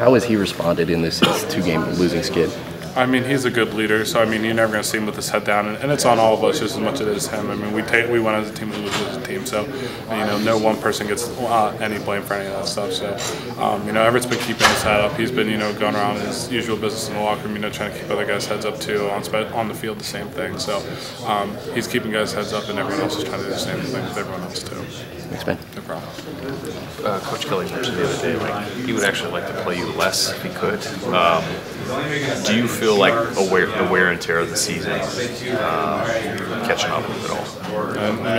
How has he responded in this 2-game losing skid? I mean, he's a good leader, so I mean, you're never going to see him with his head down, and it's on all of us just as much as it is him. I mean, we win as a team, we lose as a team, so no one person gets any blame for any of that stuff. So Everett's been keeping his head up. He's been going around his usual business in the locker room, trying to keep other guys' heads up too. On the field, the same thing. So he's keeping guys' heads up, and everyone else is trying to do the same thing with everyone else too. Thanks, man. No problem. Coach Kelly mentioned the other day, he would actually like to play you less if he could. Do you feel like the wear and tear of the season catching up with it all?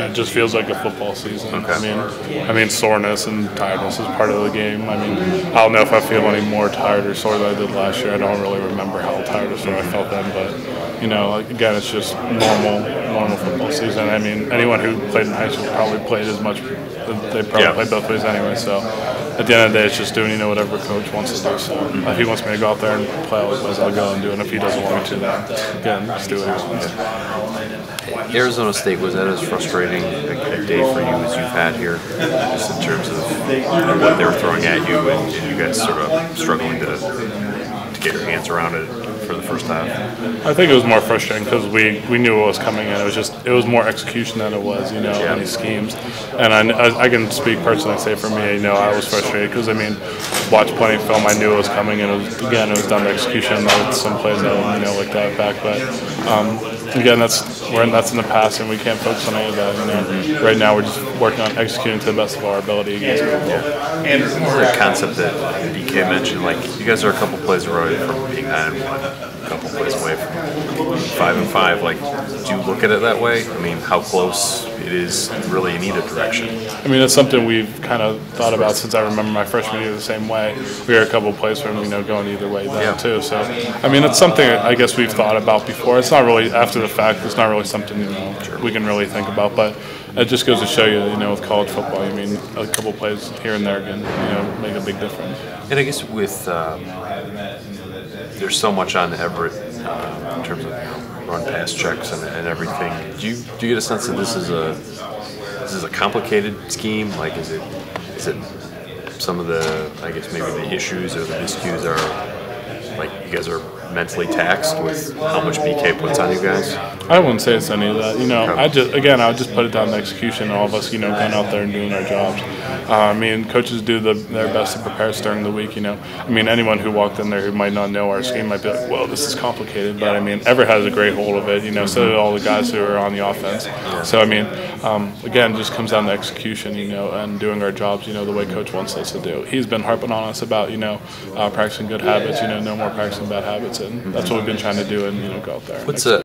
It just feels like a football season. Okay. I mean, soreness and tiredness is part of the game. I mean, I don't know if I feel any more tired or sore than I did last year. I don't really remember how tired or sore I felt then, but again, it's just normal football season. I mean, anyone who played in high school probably played as much. They probably played both ways anyway. So at the end of the day, it's just doing whatever coach wants to do. So if he wants me to go out there and play all the ways, I'll go and do it. And if he doesn't want me to, then again, just do what he wants. Arizona State, was that as frustrating a day for you as you've had here, just in terms of what they were throwing at you and you guys sort of struggling to get your hands around it for the first half? I think it was more frustrating because we knew what was coming in. It was more execution than it was, any schemes. And I can speak personally, say for me, I was frustrated because watched plenty of film. I knew it was coming, and it was down to execution. With some plays that like that back, but again, that's in the past, and we can't focus on any of that. Right now, we're just working on executing to the best of our ability against people. And this is a concept that BK mentioned. Like, you guys are a couple plays away from being 9-1, a couple plays away from 5-5. Like, do you look at it that way? I mean, how close it is really in either direction? I mean, it's something we've kind of thought about since I remember my freshman year the same way. We were a couple plays from going either way then too. So, I mean, it's something I guess we've thought about before. It's not really after the fact. It's not really something we can really think about, but it just goes to show you, with college football, a couple plays here and there can, make a big difference. And I guess with there's so much on Everett in terms of run pass checks and everything. Do you get a sense that this is a complicated scheme? Like, is it some of the, I guess maybe the issues or the miscues are like you guys are mentally taxed with how much BK puts on you guys? I wouldn't say it's any of that. I would just put it down to execution. All of us, going out there and doing our jobs. Coaches do their best to prepare us during the week. Anyone who walked in there who might not know our scheme might be like, "Well, this is complicated," but Everett has a great hold of it. So do all the guys who are on the offense. So again, it just comes down to execution. And doing our jobs. The way Coach wants us to do. He's been harping on us about practicing good habits. No more practicing bad habits, and that's what we've been trying to do and go out there.